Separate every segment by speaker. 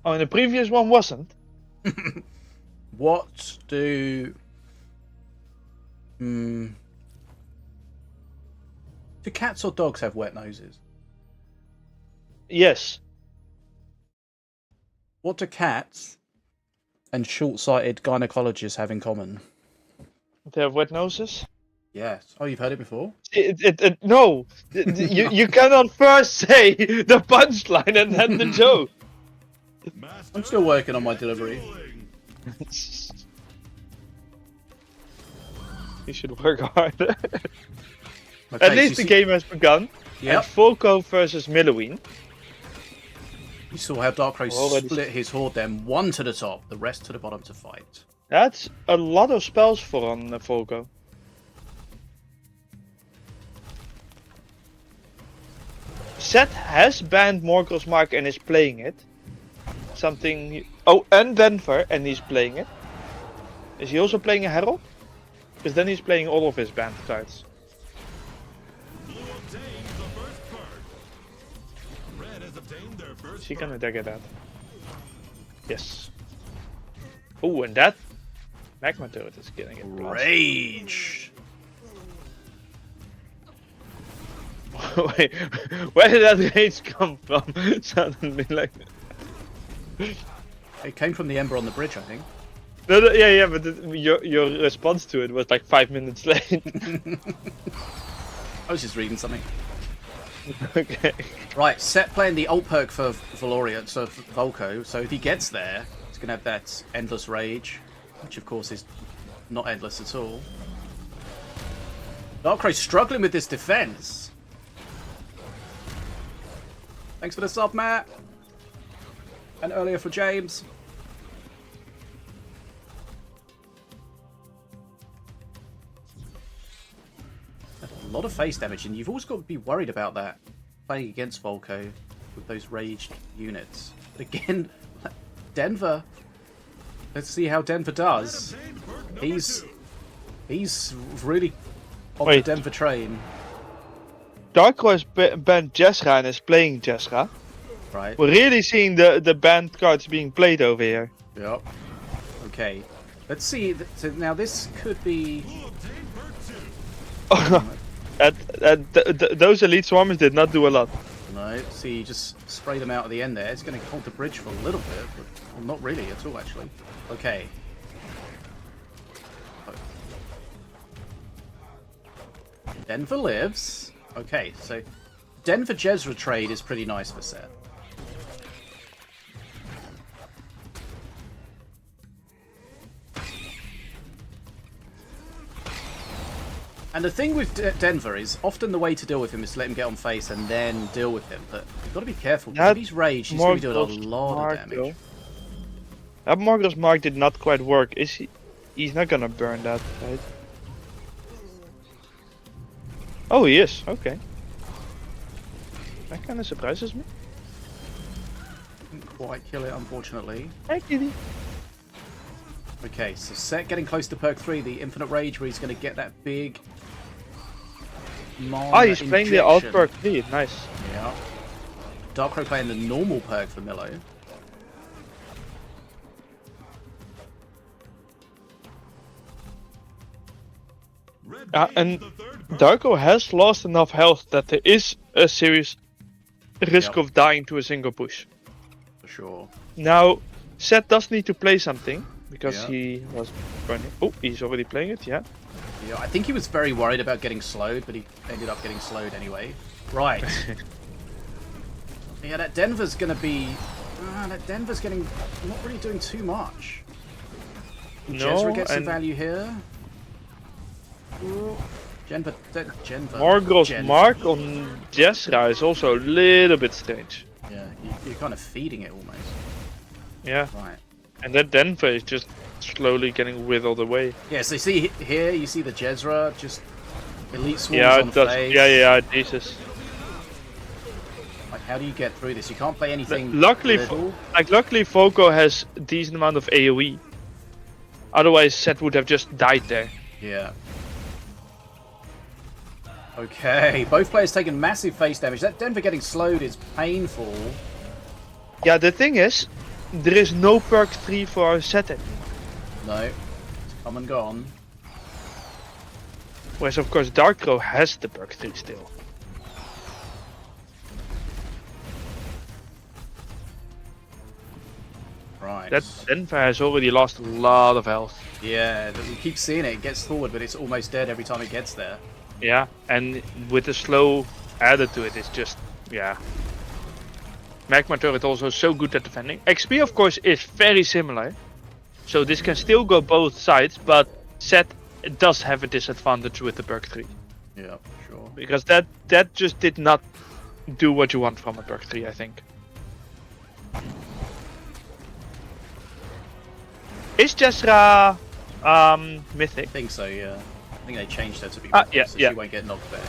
Speaker 1: Oh, and the previous one wasn't.
Speaker 2: What do... Do cats or dogs have wet noses?
Speaker 1: Yes.
Speaker 2: What do cats and short-sighted gynecologists have in common?
Speaker 1: They have wet noses.
Speaker 2: Yes. Oh, you've heard it before?
Speaker 1: No, you cannot first say the punchline and then the joke.
Speaker 2: I'm still working on my delivery.
Speaker 1: You should work harder.
Speaker 2: Okay,
Speaker 1: At least the game has begun.
Speaker 2: Yep.
Speaker 1: And Volko versus Milloween.
Speaker 2: You saw how DARKCROW
Speaker 1: Already
Speaker 2: split his horde then, one to the top, the rest to the bottom to fight.
Speaker 1: That's a lot of spells for on Volko. Seth has banned Morgul's Mark and is playing it. Something... Oh, and Denver, and he's playing it. Is he also playing a Herald? Because then he's playing all of his banned cards. Is he gonna get that? Yes. Oh, and that magma turret is getting it.
Speaker 2: Rage!
Speaker 1: Wait, where did that rage come from? Suddenly, like...
Speaker 2: It came from the Ember on the bridge, I think.
Speaker 1: No, yeah, but your response to it was like 5 minutes late.
Speaker 2: I was just reading something.
Speaker 1: Okay.
Speaker 2: Right, Set playing the ult perk for Valoria, so for Volko, so if he gets there, he's going to have that Endless Rage, which of course is not endless at all. DARKCROW's struggling with this defense. Thanks for the sub, Matt. And earlier for James. A lot of face damage, and you've always got to be worried about that playing against Volko with those raged units. Again, Denver. Let's see how Denver does. He's really on the Denver train.
Speaker 1: DARKCROW has banned Jessra and is playing Jessra.
Speaker 2: Right.
Speaker 1: We're really seeing the banned cards being played over here.
Speaker 2: Yep. Okay. Let's see. So now this could be.
Speaker 1: Those elite swarmers did not do a lot.
Speaker 2: No. See, you just spray them out at the end there. It's going to hold the bridge for a little bit, but well, not really at all, actually. Okay. Denver lives. Okay, so Denver Jezra trade is pretty nice for Seth. And the thing with Denver is often the way to deal with him is to let him get on face and then deal with him. But you've got to be careful because if he's raged, he's going to be doing a lot of damage.
Speaker 1: That Morgul's Mark did not quite work. Is he? He's not gonna burn that, right? Oh, he is. Okay. That kind of surprises me.
Speaker 2: Didn't quite kill it, unfortunately.
Speaker 1: Hey, kitty.
Speaker 2: Okay, so Set getting close to perk 3, the Infinite Rage, where he's going to get that big
Speaker 1: Oh, he's playing the alt perk 3. Nice.
Speaker 2: Yeah. DARKCROW playing the normal perk for Milo.
Speaker 1: And DARKCROW has lost enough health that there is a serious risk of dying to a single push.
Speaker 2: For sure.
Speaker 1: Now, Seth does need to play something because he was burning. Oh, he's already playing it, yeah.
Speaker 2: Yeah, I think he was very worried about getting slowed, but he ended up getting slowed anyway. Right. Yeah, that Denver's going to be... that Denver's getting... not really doing too much. Jezra gets some value here. Denver.
Speaker 1: Morgul's Mark on Jezra is also a little bit strange.
Speaker 2: Yeah, you're kind of feeding it almost.
Speaker 1: Yeah.
Speaker 2: Right.
Speaker 1: And that Denver is just slowly getting whittled away.
Speaker 2: Yeah, so you see here, you see the Jezra, just elite swarms on
Speaker 1: it does.
Speaker 2: face.
Speaker 1: Yeah, Jesus.
Speaker 2: Like, how do you get through this? You can't play anything.
Speaker 1: Luckily, luckily, Volko has a decent amount of AoE. Otherwise, Seth would have just died there.
Speaker 2: Yeah. Okay, both players taking massive face damage. That Denver getting slowed is painful.
Speaker 1: Yeah, the thing is, there is no perk 3 for Set anymore.
Speaker 2: No, it's come and gone.
Speaker 1: Whereas of course DARKCROW has the perk 3 still.
Speaker 2: Right.
Speaker 1: That Denver has already lost a lot of health.
Speaker 2: Yeah, we keep seeing it. It gets forward, but it's almost dead every time it gets there.
Speaker 1: Yeah, and with the slow added to it, it's just, yeah. Magma Turret also so good at defending. XP of course is very similar. So this can still go both sides, but Set does have a disadvantage with the perk 3.
Speaker 2: Yeah, sure.
Speaker 1: Because that just did not do what you want from a perk 3, I think. Is Jezra mythic?
Speaker 2: I think so, yeah. I think they changed her to be
Speaker 1: yeah,
Speaker 2: so
Speaker 1: yeah.
Speaker 2: she won't get knocked back.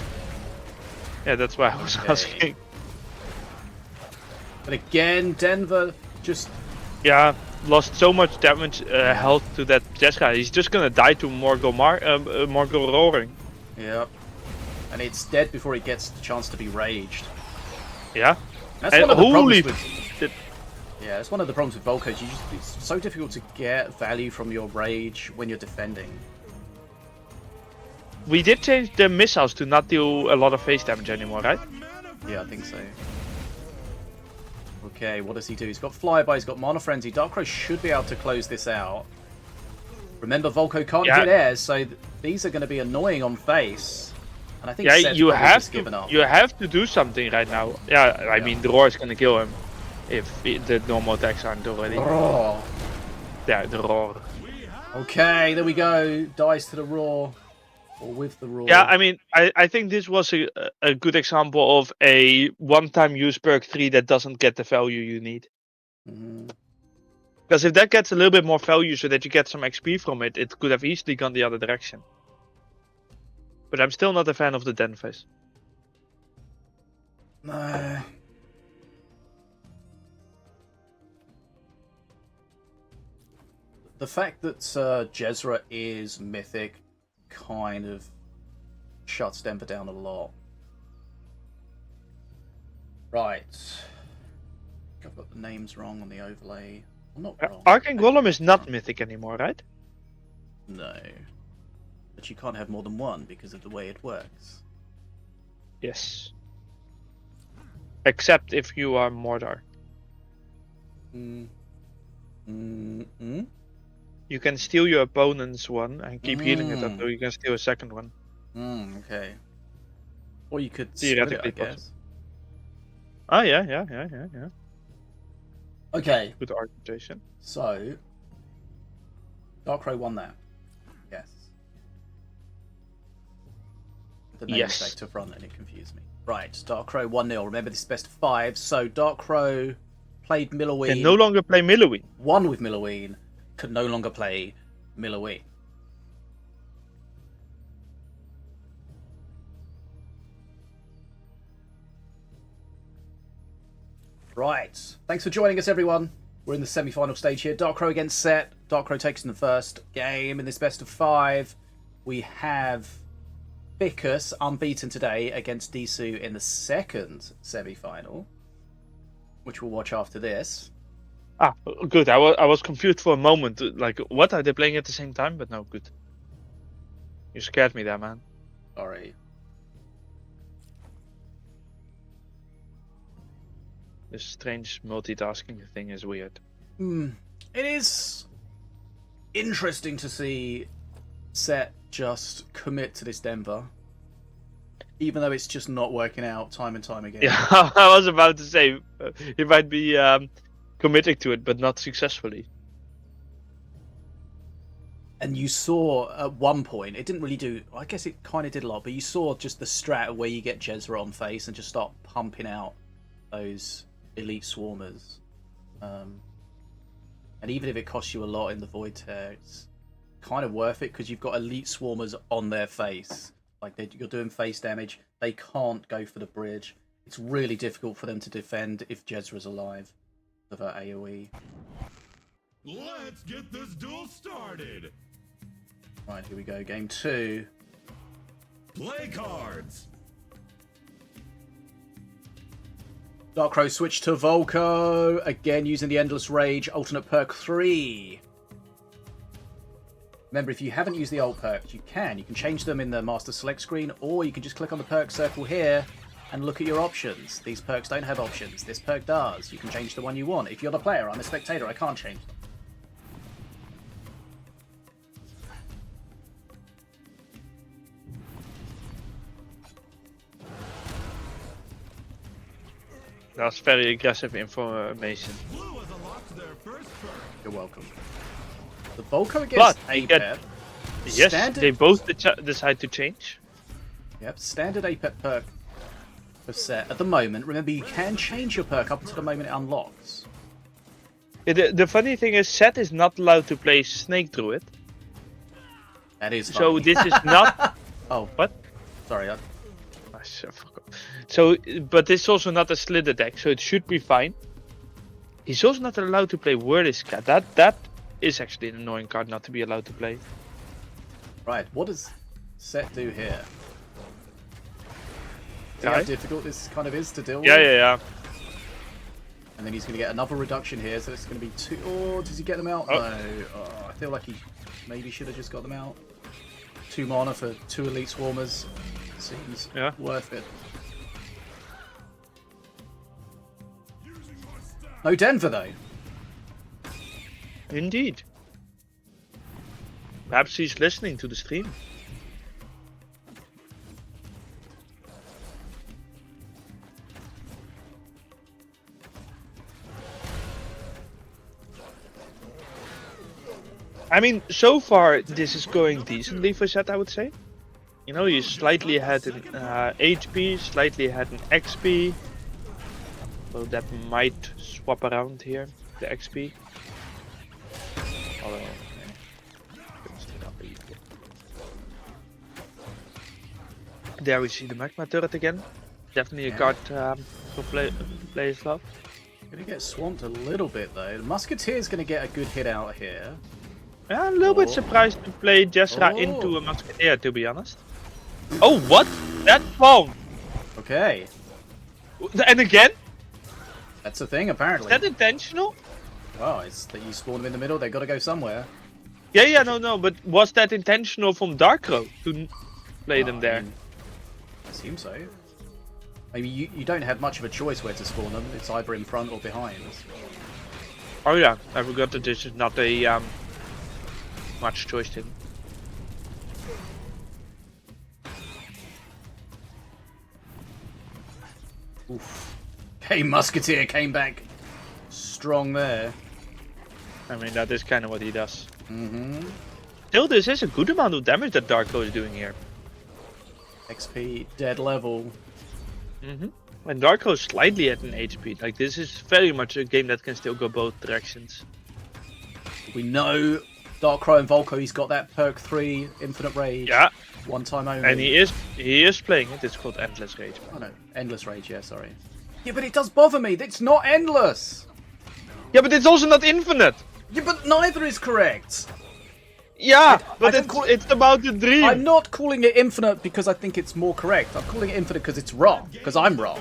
Speaker 1: Yeah, that's why I was asking.
Speaker 2: But again, Denver just...
Speaker 1: Yeah, lost so much damage, health to that Jezra. He's just gonna die to Morgul Roaring.
Speaker 2: Yep. And it's dead before it gets the chance to be raged.
Speaker 1: Yeah.
Speaker 2: That's
Speaker 1: And
Speaker 2: one of the
Speaker 1: holy
Speaker 2: problems with... Yeah, that's one of the problems with Volko. It's so difficult to get value from your rage when you're defending.
Speaker 1: We did change the missiles to not deal a lot of face damage anymore, right?
Speaker 2: Yeah, I think so. Okay, what does he do? He's got Flyby, he's got Mana Frenzy. DARKCROW should be able to close this out. Remember, Volko can't hit airs, so these are going to be annoying on face. And I think Set's
Speaker 1: you
Speaker 2: probably
Speaker 1: have
Speaker 2: just given up.
Speaker 1: You have to do something right now. Yeah, I mean the roar is gonna kill him if the normal attacks aren't already.
Speaker 2: Roar.
Speaker 1: Yeah, the roar.
Speaker 2: Okay, there we go. Dies to the roar. Or with the roar.
Speaker 1: Yeah, I mean, I think this was a good example of a one-time use perk 3 that doesn't get the value you need. Because if that gets a little bit more value so that you get some XP from it, it could have easily gone the other direction. But I'm still not a fan of the Den phase.
Speaker 2: No. The fact that Jezra is mythic kind of shuts Denver down a lot. Right. I've got the names wrong on the overlay. I'm not wrong.
Speaker 1: Arcane Golem is not mythic anymore, right?
Speaker 2: No. But you can't have more than one because of the way it works.
Speaker 1: Yes. Except if you are Mordor. You can steal your opponent's one and keep healing it until you can steal a second one.
Speaker 2: Okay. Or you could
Speaker 1: Theoretically
Speaker 2: split it, I guess.
Speaker 1: Oh yeah.
Speaker 2: Okay.
Speaker 1: Good argumentation.
Speaker 2: So, DARKCROW won that. Yes. The name
Speaker 1: Yes.
Speaker 2: back to front and it confused me. Right, DARKCROW 1-0. Remember, this is best of 5. So, DARKCROW played Milloween.
Speaker 1: Can no longer play Milloween.
Speaker 2: Won with Milloween. Could no longer play Milloween. Right. Thanks for joining us, everyone. We're in the semi-final stage here. DARKCROW against Set. DARKCROW takes in the first game in this best of 5. We have Bickus unbeaten today against Disu in the second semi-final, which we'll watch after this.
Speaker 1: Ah, good. I was confused for a moment. Like, what are they playing at the same time? But no, good. You scared me there, man.
Speaker 2: Sorry.
Speaker 1: This strange multitasking thing is weird.
Speaker 2: It is interesting to see Set just commit to this Denver, even though it's just not working out time and time again.
Speaker 1: Yeah, I was about to say he might be committing to it, but not successfully.
Speaker 2: And you saw at one point, it didn't really do, I guess it kind of did a lot, but you saw just the strat where you get Jezra on face and just start pumping out those elite swarmers. And even if it costs you a lot in the Void Tear, it's kind of worth it because you've got elite swarmers on their face. Like, you're doing face damage, they can't go for the bridge. It's really difficult for them to defend if Jezra's alive of her AoE.
Speaker 3: Let's get this duel started.
Speaker 2: Right, here we go. Game 2.
Speaker 3: Play cards.
Speaker 2: DARKCROW switch to Volko. Again, using the Endless Rage alternate perk 3. Remember, if you haven't used the old perks, you can. You can change them in the Master Select screen, or you can just click on the perk circle here and look at your options. These perks don't have options. This perk does. You can change the one you want. If you're the player, I'm a spectator, I can't change them.
Speaker 1: That's very aggressive information.
Speaker 3: Blue has unlocked their first perk.
Speaker 2: You're welcome. The Volko
Speaker 1: But
Speaker 2: against
Speaker 1: you get-
Speaker 2: APEP.
Speaker 1: Yes,
Speaker 2: Standard-
Speaker 1: they both decide to change.
Speaker 2: Yep, standard APEP perk for set at the moment. Remember, you can change your perk up until the moment it unlocks.
Speaker 1: Yeah, the funny thing is, Seth is not allowed to play Snake Druid.
Speaker 2: That is
Speaker 1: So
Speaker 2: funny.
Speaker 1: this is not...
Speaker 2: Oh,
Speaker 1: What?
Speaker 2: sorry.
Speaker 1: Ah, shit, fuck off. So, but this is also not a Slither deck, so it should be fine. He's also not allowed to play Whirlwind Cat. That is actually an annoying card not to be allowed to play.
Speaker 2: Right, what does set do here? See how
Speaker 1: Okay.
Speaker 2: difficult this kind of is to deal
Speaker 1: Yeah,
Speaker 2: with?
Speaker 1: yeah.
Speaker 2: And then he's going to get another reduction here, so it's going to be 2... Oh, does he get them out?
Speaker 1: Oh.
Speaker 2: No. Oh, I feel like he maybe should have just got them out. 2 mana for 2 Elite Swarmers. Seems worth it. No Denver, though.
Speaker 1: Indeed. Perhaps he's listening to the stream. I mean, so far this is going decently for Zed, I would say. You know, he's slightly ahead in HP, slightly ahead in XP. So that might swap around here, the XP. Although, there we see the Magma Turret again. Definitely a card for players love.
Speaker 2: Going to get swamped a little bit, though. The Musketeer's going to get a good hit out here.
Speaker 1: Yeah, a little bit surprised to play Jessra into a Musketeer, to be honest. Oh, what? That phone!
Speaker 2: Okay.
Speaker 1: And again?
Speaker 2: That's a thing, apparently.
Speaker 1: Is that intentional?
Speaker 2: Well, it's that you spawn them in the middle, they've got to go somewhere.
Speaker 1: Yeah, no, but was that intentional from DARKCROW to play them there?
Speaker 2: I assume so. Maybe you don't have much of a choice where to spawn them. It's either in front or behind.
Speaker 1: Oh yeah, I forgot that this is not a much choice thing.
Speaker 2: Oof. Hey, Musketeer came back strong there.
Speaker 1: I mean, that is kind of what he does.
Speaker 2: Mm-hmm.
Speaker 1: Still, this is a good amount of damage that DARKCROW is doing here.
Speaker 2: XP, dead level.
Speaker 1: And DARKCROW is slightly at an HP. Like, this is very much a game that can still go both directions.
Speaker 2: We know DARKCROW and Volko, he's got that perk 3, Infinite Rage.
Speaker 1: Yeah.
Speaker 2: One time only.
Speaker 1: And he is playing it. It's called Endless Rage.
Speaker 2: Oh no, Endless Rage, yeah, sorry. Yeah, but it does bother me. It's not endless.
Speaker 1: Yeah, but it's also not infinite.
Speaker 2: Yeah, but neither is correct.
Speaker 1: Yeah,
Speaker 2: I
Speaker 1: but
Speaker 2: don't call
Speaker 1: it's about the dream.
Speaker 2: I'm not calling it infinite because I think it's more correct. I'm calling it infinite because it's wrong. Because I'm wrong.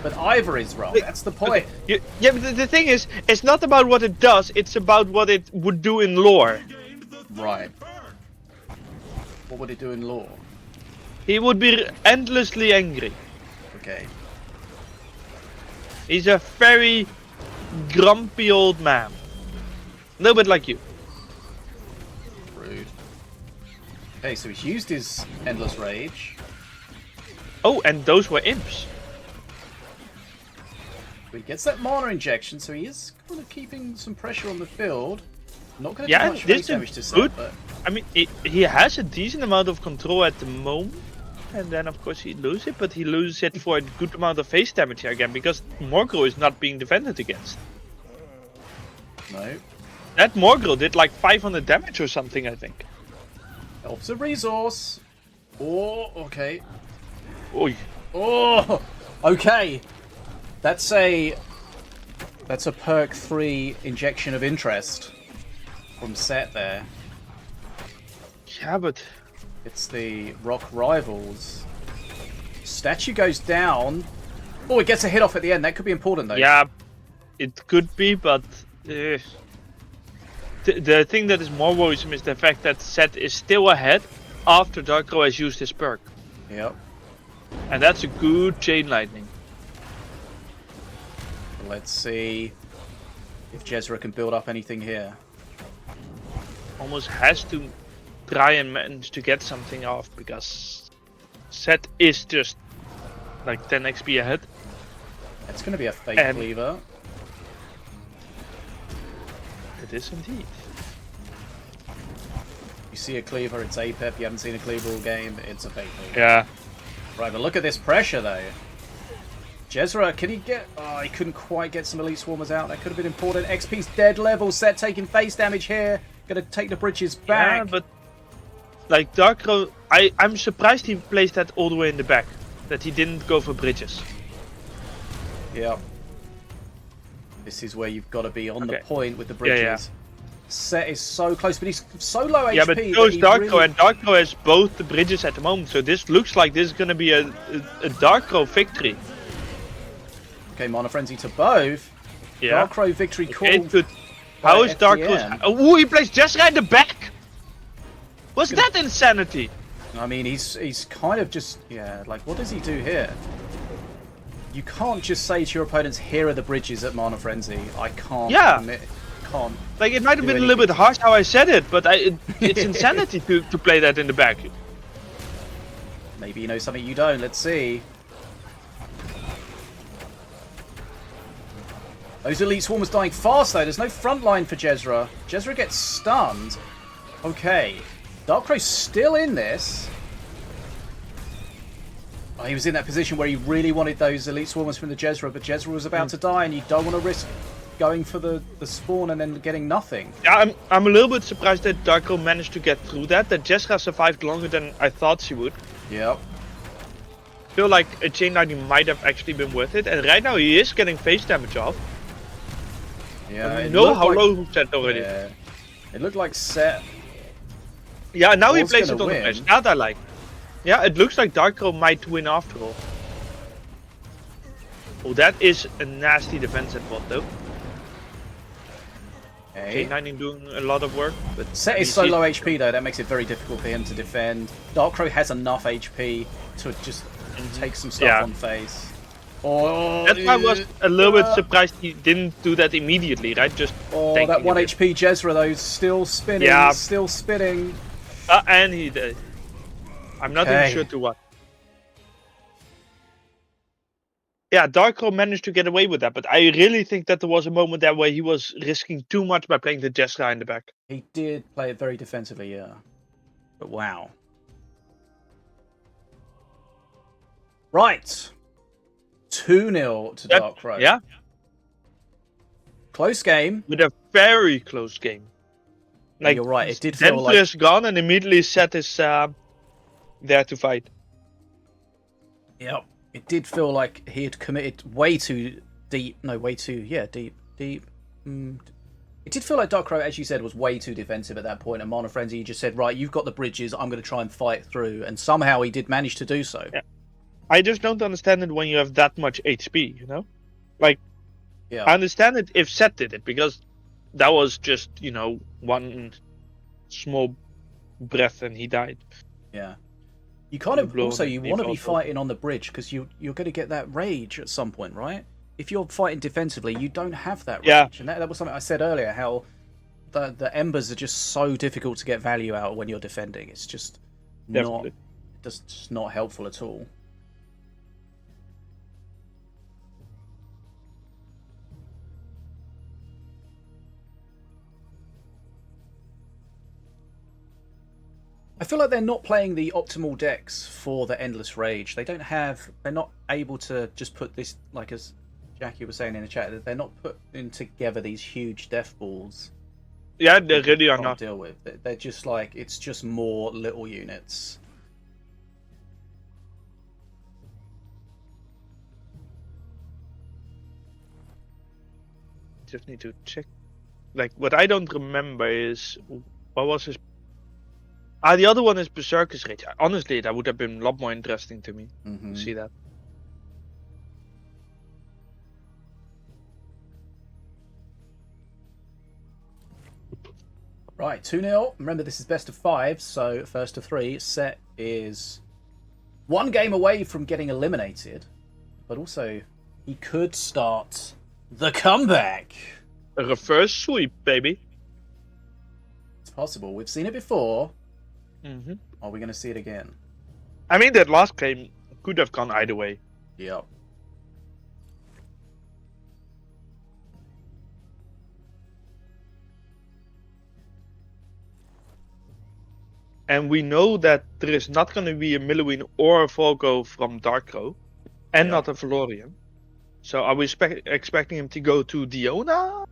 Speaker 2: But either is wrong. That's the point.
Speaker 1: Yeah, but the thing is, it's not about what it does. It's about what it would do in lore.
Speaker 2: Right. What would it do in lore?
Speaker 1: He would be endlessly angry.
Speaker 2: Okay.
Speaker 1: He's a very grumpy old man. A little bit like you.
Speaker 2: Rude. Okay, so he's used his Endless Rage.
Speaker 1: Oh, and those were imps.
Speaker 2: He gets that mana injection, so he is kind of keeping some pressure on the field. Not going to
Speaker 1: Yeah,
Speaker 2: do much
Speaker 1: this
Speaker 2: face
Speaker 1: is
Speaker 2: damage to
Speaker 1: good.
Speaker 2: set, but
Speaker 1: I mean, he has a decent amount of control at the moment. And then, of course, he loses it, but he loses it for a good amount of face damage here again, because Morgul is not being defended against.
Speaker 2: no.
Speaker 1: That Morgul did like 500 damage or something, I think.
Speaker 2: Helps a resource. Oh, okay.
Speaker 1: Oy.
Speaker 2: Oh, okay. That's a perk 3 injection of interest from set there.
Speaker 1: Yeah, but
Speaker 2: It's the Rock Rivals. Statue goes down. Oh, it gets a hit off at the end. That could be important, though.
Speaker 1: Yeah, it could be, but the thing that is more worrisome is the fact that Seth is still ahead after DARKCROW has used his perk.
Speaker 2: Yep.
Speaker 1: And that's a good chain lightning.
Speaker 2: Let's see if Jezra can build up anything here.
Speaker 1: Almost has to try and manage to get something off because Seth is just like 10 XP ahead.
Speaker 2: It's going to be a fake
Speaker 1: And-
Speaker 2: cleaver.
Speaker 1: It is indeed.
Speaker 2: You see a cleaver, it's APEP. You haven't seen a cleaver all game, it's a fake cleaver.
Speaker 1: Yeah.
Speaker 2: Right, but look at this pressure, though. Jezra, can he get... Oh, he couldn't quite get some Elite Swarmers out. That could have been important. XP's dead level. Set taking face damage here. Going to take the bridges back.
Speaker 1: Yeah, but like DARKCROW, I'm surprised he placed that all the way in the back. That he didn't go for bridges.
Speaker 2: Yep. This is where you've got to be on the
Speaker 1: Okay.
Speaker 2: point with the bridges.
Speaker 1: Yeah.
Speaker 2: Set is so close, but he's so low
Speaker 1: Yeah,
Speaker 2: HP.
Speaker 1: but
Speaker 2: that
Speaker 1: so is
Speaker 2: he
Speaker 1: DARKCROW,
Speaker 2: really...
Speaker 1: and DARKCROW has both the bridges at the moment. So this looks like this is going to be a DARKCROW victory.
Speaker 2: Okay, Mana Frenzy to both.
Speaker 1: Yeah.
Speaker 2: DARKCROW victory call.
Speaker 1: Okay, good.
Speaker 2: by
Speaker 1: How is
Speaker 2: FDM.
Speaker 1: DARKCROW? Oh, he placed Jezra in the back! Was that insanity?
Speaker 2: I mean, he's kind of just... Yeah, like, what does he do here? You can't just say to your opponents, here are the bridges at Mana Frenzy. I can't
Speaker 1: Yeah.
Speaker 2: admit... Can't.
Speaker 1: Like, it might have
Speaker 2: Do
Speaker 1: been a little bit
Speaker 2: anything.
Speaker 1: harsh how I said it, but it's insanity to play that in the back.
Speaker 2: Maybe you know something you don't. Let's see. Those Elite Swarmers dying fast, though. There's no front line for Jezra. Jezra gets stunned. Okay. DARKCROW's still in this. Oh, he was in that position where he really wanted those Elite Swarmers from the Jezra, but Jezra was about to die, and you don't want to risk going for the spawn and then getting nothing.
Speaker 1: Yeah, I'm a little bit surprised that DARKCROW managed to get through that. That Jezra survived longer than I thought she would.
Speaker 2: Yep.
Speaker 1: I feel like a chain lightning might have actually been worth it. And right now he is getting face damage off.
Speaker 2: Yeah.
Speaker 1: You
Speaker 2: it
Speaker 1: know
Speaker 2: looked
Speaker 1: how
Speaker 2: like-
Speaker 1: low he set already.
Speaker 2: Yeah. It looked like Set.
Speaker 1: Yeah, now he
Speaker 2: Was
Speaker 1: plays it
Speaker 2: gonna
Speaker 1: on the
Speaker 2: win.
Speaker 1: flash. That I like. Yeah, it looks like DARKCROW might win after all. Oh, that is a nasty defense at bot though.
Speaker 2: Okay.
Speaker 1: Chain lightning doing a lot of work. But
Speaker 2: Set is so low HP though, that makes it very difficult for him to defend. DARKCROW has enough HP to just take some stuff
Speaker 1: Yeah.
Speaker 2: on face. Oh,
Speaker 1: That's why I was a little bit surprised he didn't do that immediately, right? Just
Speaker 2: Oh,
Speaker 1: tanking
Speaker 2: that 1
Speaker 1: a bit.
Speaker 2: HP Jezra though, still spinning,
Speaker 1: Yeah.
Speaker 2: still spinning.
Speaker 1: And he did. I'm not
Speaker 2: Okay.
Speaker 1: even sure to what. Yeah, DARKCROW managed to get away with that, but I really think that there was a moment there where he was risking too much by playing the Jezra in the back.
Speaker 2: He did play it very defensively, yeah. But wow. Right. 2-0 to
Speaker 1: That-
Speaker 2: DARKCROW.
Speaker 1: Yeah,
Speaker 2: Close game.
Speaker 1: with a very close game.
Speaker 2: Yeah, you're right, it did feel
Speaker 1: Denver
Speaker 2: like...
Speaker 1: is gone and immediately Seth is there to fight.
Speaker 2: Yep. It did feel like he had committed way too deep. No, way too... Yeah, deep. It did feel like DARKCROW, as you said, was way too defensive at that point. And Mana Frenzy just said, right, you've got the bridges. I'm going to try and fight through. And somehow he did manage to do so.
Speaker 1: Yeah. I just don't understand it when you have that much HP, you know? Like,
Speaker 2: Yeah.
Speaker 1: I understand it if Seth did it, because that was just, one small breath and he died.
Speaker 2: Yeah. You kind of
Speaker 1: Blow
Speaker 2: also
Speaker 1: on
Speaker 2: you
Speaker 1: the
Speaker 2: want to be
Speaker 1: default.
Speaker 2: fighting on the bridge because you're going to get that rage at some point, right? If you're fighting defensively, you don't have that rage,
Speaker 1: Yeah.
Speaker 2: and that was something I said earlier. How the embers are just so difficult to get value out when you're defending. It's just
Speaker 1: Definitely.
Speaker 2: just not helpful at all. I feel like they're not playing the optimal decks for the Endless Rage. They're not able to just put this, like as Jackie was saying in the chat, that they're not putting together these huge death balls.
Speaker 1: Yeah, they really are
Speaker 2: Can't
Speaker 1: not.
Speaker 2: deal with. They're just like, it's just more little units.
Speaker 1: Just need to check. Like, what I don't remember is, what was his... the other one is Berserker's Rage. Honestly, that would have been a lot more interesting to me.
Speaker 2: Mm-hmm.
Speaker 1: See that.
Speaker 2: Right, 2-0. Remember, this is best of 5, so first of 3. Set is 1 game away from getting eliminated, but also he could start the comeback.
Speaker 1: A reverse sweep, baby.
Speaker 2: It's possible. We've seen it before.
Speaker 1: Mm-hmm.
Speaker 2: Are we going to see it again?
Speaker 1: I mean, that last game could have gone either way.
Speaker 2: Yep.
Speaker 1: And we know that there is not going to be a Milloween or a Volko from DARKCROW, and
Speaker 2: Yeah.
Speaker 1: not a Valorian. So are we expecting him to go to Diona?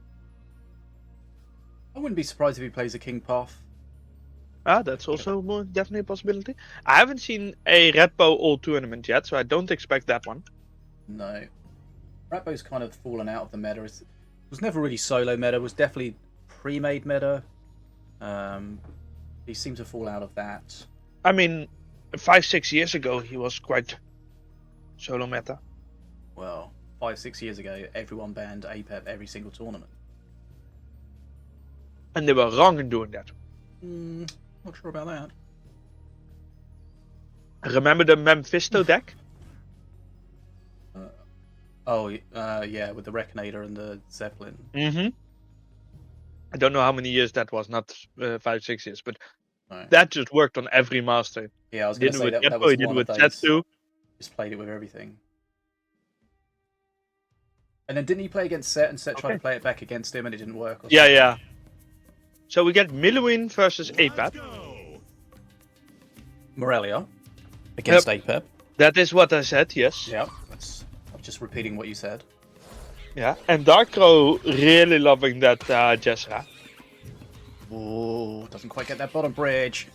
Speaker 2: I wouldn't be surprised if he plays a King Path.
Speaker 1: Ah, that's also definitely a possibility. I haven't seen a Red Bow all tournament yet, so I don't expect that one.
Speaker 2: No. Ratbo's kind of fallen out of the meta. It was never really solo meta. It was definitely pre-made meta. He seemed to fall out of that.
Speaker 1: I mean, 5-6 years ago he was quite solo meta.
Speaker 2: Well, 5-6 years ago, everyone banned APEP every single tournament.
Speaker 1: And they were wrong in doing that.
Speaker 2: Not sure about that.
Speaker 1: Remember the Mephisto deck?
Speaker 2: Yeah, with the Reconator and the Zeppelin.
Speaker 1: Mm-hmm. I don't know how many years that was, not 5-6 years, but
Speaker 2: Right.
Speaker 1: that just worked on every master.
Speaker 2: Yeah, I was going
Speaker 1: Did
Speaker 2: to
Speaker 1: it
Speaker 2: say
Speaker 1: with
Speaker 2: that
Speaker 1: Red Bow,
Speaker 2: was
Speaker 1: he did
Speaker 2: one
Speaker 1: it with
Speaker 2: of those.
Speaker 1: Z2.
Speaker 2: Just played it with everything. And then didn't he play against Set, and Set tried to play it back against him, and it didn't work? Or
Speaker 1: Yeah,
Speaker 2: something?
Speaker 1: yeah. So we get Milloween versus
Speaker 3: Let's
Speaker 1: APAP.
Speaker 3: go.
Speaker 2: Morelia against APEP.
Speaker 1: That is what I said, yes.
Speaker 2: Yeah, I'm just repeating what you said.
Speaker 1: Yeah. And DARKCROW really loving that Jessra.
Speaker 2: Oh, doesn't quite get that bottom bridge.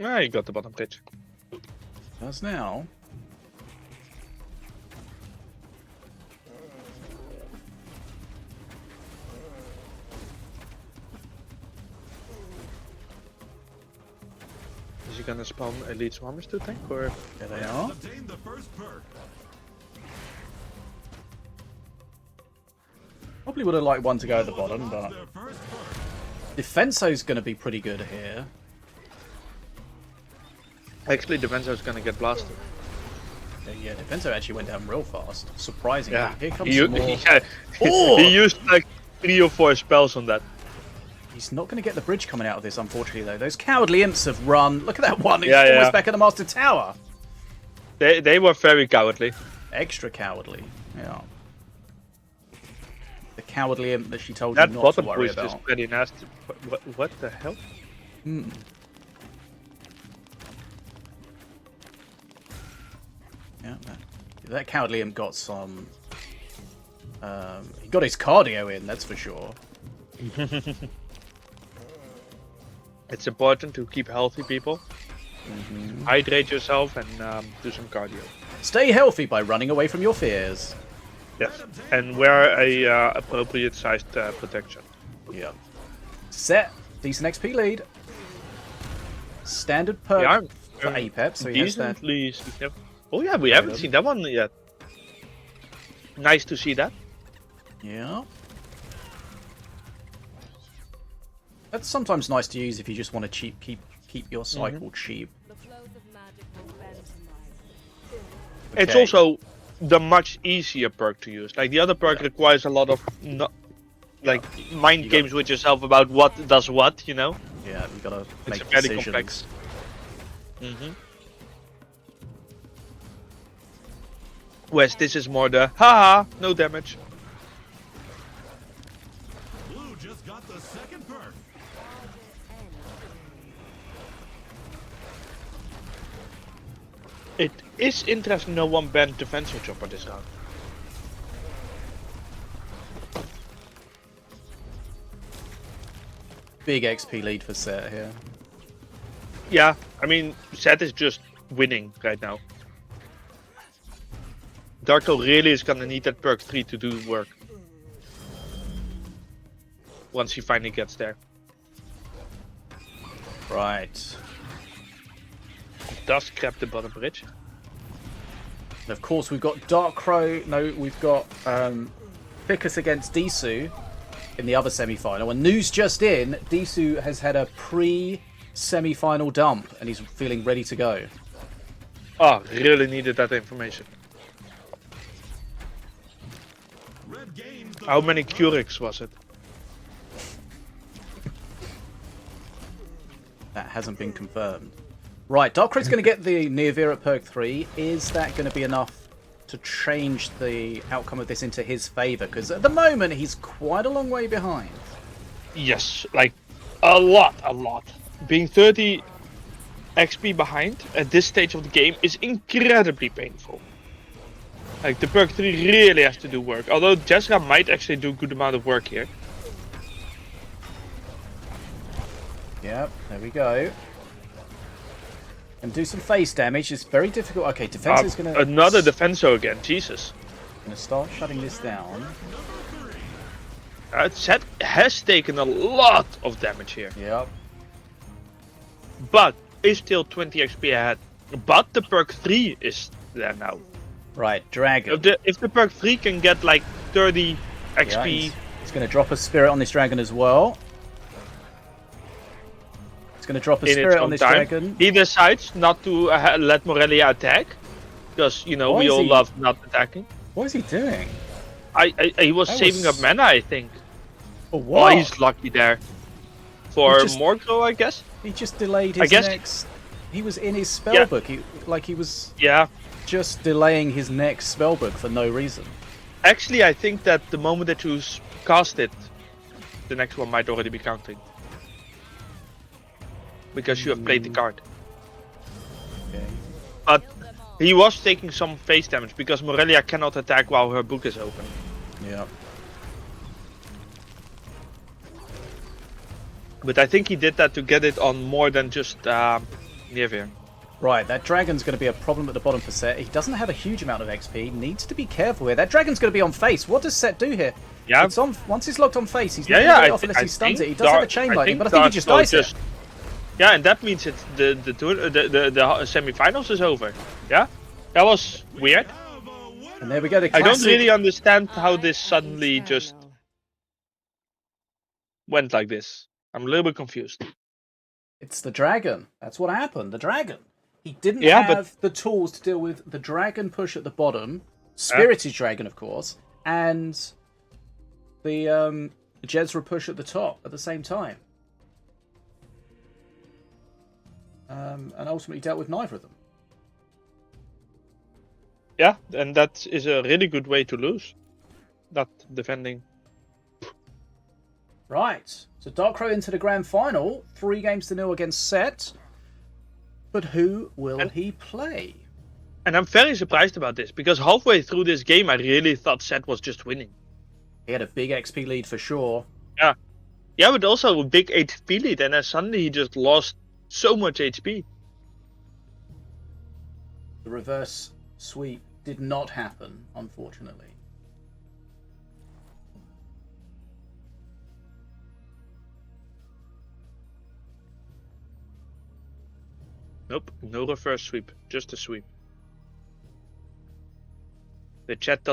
Speaker 1: Ah, you got the bottom pitch.
Speaker 2: Does now.
Speaker 1: Is he gonna spawn Elite Swarmers to tank, or?
Speaker 2: There they are.
Speaker 3: Obtain the first perk.
Speaker 2: Probably would have liked one to go at the bottom, but
Speaker 3: Their first perk.
Speaker 2: Defenso's going to be pretty good here.
Speaker 1: Actually, Defenso's gonna get blasted.
Speaker 2: Yeah, Defenso actually went down real fast. Surprisingly.
Speaker 1: Yeah.
Speaker 2: Here comes
Speaker 1: He,
Speaker 2: some more.
Speaker 1: yeah.
Speaker 2: Oh!
Speaker 1: He used like 3 or 4 spells on that.
Speaker 2: He's not going to get the bridge coming out of this, unfortunately, though. Those cowardly imps have run. Look at that one. He's
Speaker 1: Yeah,
Speaker 2: almost
Speaker 1: yeah.
Speaker 2: back at the Master Tower.
Speaker 1: They were very cowardly.
Speaker 2: Extra cowardly. Yeah. The cowardly imp that she told
Speaker 1: That
Speaker 2: you not to
Speaker 1: bottom
Speaker 2: worry
Speaker 1: push is
Speaker 2: about.
Speaker 1: pretty nasty. What the hell?
Speaker 2: Yeah, that cowardly imp got some... he got his cardio in, that's for sure.
Speaker 1: It's important to keep healthy, people. Hydrate yourself and do some cardio.
Speaker 2: Stay healthy by running away from your fears.
Speaker 1: Yes, and wear a appropriate sized protection.
Speaker 2: Yeah. Set. Decent XP lead. Standard perk
Speaker 1: Yeah,
Speaker 2: for APEP, so he has that.
Speaker 1: decently. Oh yeah, we haven't seen that one yet. Nice to see that.
Speaker 2: Yeah. That's sometimes nice to use if you just want to keep your cycle cheap.
Speaker 4: The flows of magic will bend tonight.
Speaker 1: It's
Speaker 2: Okay.
Speaker 1: also the much easier perk to use. Like the other perk requires a lot of mind
Speaker 2: You
Speaker 1: games with yourself about what does what, you know.
Speaker 2: Yeah, you gotta
Speaker 1: It's
Speaker 2: make
Speaker 1: very
Speaker 2: decisions.
Speaker 1: complex. Whereas this is more the haha, no damage.
Speaker 3: Blue just got the second perk.
Speaker 1: It is interesting no one banned defensive chopper this round.
Speaker 2: Big XP lead for Set here.
Speaker 1: Yeah, I mean, Zed is just winning right now. DARKCROW really is gonna need that perk 3 to do work. Once he finally gets there.
Speaker 2: Right.
Speaker 1: Does grab the bottom bridge.
Speaker 2: And of course we've got DARKCROW. No, we've got Ficus against Disu in the other semi-final. And news just in, Disu has had a pre-semi-final dump and he's feeling ready to go.
Speaker 1: Oh, really needed that information.
Speaker 3: Red gains the
Speaker 1: How many Curix was it?
Speaker 2: That hasn't been confirmed. Right, DARKCROW's going to get the Neovir at perk 3. Is that going to be enough to change the outcome of this into his favour? Because at the moment, he's quite a long way behind.
Speaker 1: Yes, like a lot. Being 30 XP behind at this stage of the game is incredibly painful. Like the perk 3 really has to do work. Although Jessica might actually do a good amount of work here.
Speaker 2: Yep, there we go. And do some face damage. It's very difficult. Okay, defense is going to...
Speaker 1: Another defenso again, Jesus.
Speaker 2: Going to start shutting this down.
Speaker 1: Zed has taken a lot of damage here.
Speaker 2: Yep.
Speaker 1: But is still 20 XP ahead. But the perk 3 is there now.
Speaker 2: Right, Dragon.
Speaker 1: If the perk 3 can get like 30 XP...
Speaker 2: Yeah, he's going to drop a Spirit on this Dragon as well. He's going to drop a
Speaker 1: in
Speaker 2: Spirit
Speaker 1: its
Speaker 2: on
Speaker 1: own
Speaker 2: this
Speaker 1: time.
Speaker 2: Dragon.
Speaker 1: He decides not to let Morelia attack. Because, you know,
Speaker 2: Why
Speaker 1: we
Speaker 2: is
Speaker 1: all
Speaker 2: he-
Speaker 1: love not attacking.
Speaker 2: What is he doing?
Speaker 1: He was
Speaker 2: That
Speaker 1: saving
Speaker 2: was-
Speaker 1: up mana, I think.
Speaker 2: Oh,
Speaker 1: Oh,
Speaker 2: what?
Speaker 1: he's lucky there. For
Speaker 2: just-
Speaker 1: Morgro, I guess?
Speaker 2: He just delayed
Speaker 1: I
Speaker 2: his
Speaker 1: guess-
Speaker 2: next... He was in his spell
Speaker 1: Yeah.
Speaker 2: book. He was
Speaker 1: Yeah.
Speaker 2: just delaying his next spell book for no reason.
Speaker 1: Actually, I think that the moment that you cast it, the next one might already be counting. Because you have played the card.
Speaker 2: Okay.
Speaker 1: But he was taking some face damage because Morelia cannot attack while her book is open.
Speaker 2: Yeah.
Speaker 1: But I think he did that to get it on more than just Nivir.
Speaker 2: Right, that Dragon's going to be a problem at the bottom for Set. He doesn't have a huge amount of XP. Needs to be careful here. That Dragon's going to be on face. What does Set do here?
Speaker 1: Yeah.
Speaker 2: It's on. Once he's locked on face, he's
Speaker 1: Yeah,
Speaker 2: not
Speaker 1: yeah,
Speaker 2: going to
Speaker 1: I
Speaker 2: get off
Speaker 1: thi-
Speaker 2: unless
Speaker 1: I
Speaker 2: he stuns
Speaker 1: think
Speaker 2: it. He does have a
Speaker 1: Dark-
Speaker 2: chain
Speaker 1: I
Speaker 2: lightning,
Speaker 1: think
Speaker 2: but I think he just
Speaker 1: Dark
Speaker 2: dies
Speaker 1: just-
Speaker 2: here.
Speaker 1: Yeah, and that means it's the semifinals is over. Yeah, that was weird.
Speaker 3: have a winner.
Speaker 2: And there we go. The
Speaker 1: I don't
Speaker 2: classic-
Speaker 1: really understand how this suddenly just went like this. I'm a little bit confused.
Speaker 2: It's the Dragon. That's what happened. The Dragon. He didn't
Speaker 1: Yeah, but-
Speaker 2: have the tools to deal with the Dragon push at the bottom, Spirited Dragon, of course, and the Jezra push at the top at the same time. And ultimately dealt with neither of them.
Speaker 1: Yeah, and that is a really good way to lose. Not defending.
Speaker 2: Right. So DARKCROW into the grand final. 3-0 against Set. But who will
Speaker 1: And-
Speaker 2: he play?
Speaker 1: And I'm very surprised about this because halfway through this game, I really thought Seth was just winning.
Speaker 2: He had a big XP lead for sure.
Speaker 1: Yeah, but also a big HP lead, and then suddenly he just lost so much HP.
Speaker 2: The reverse sweep did not happen, unfortunately.
Speaker 1: Nope, no reverse sweep, just a sweep. The chat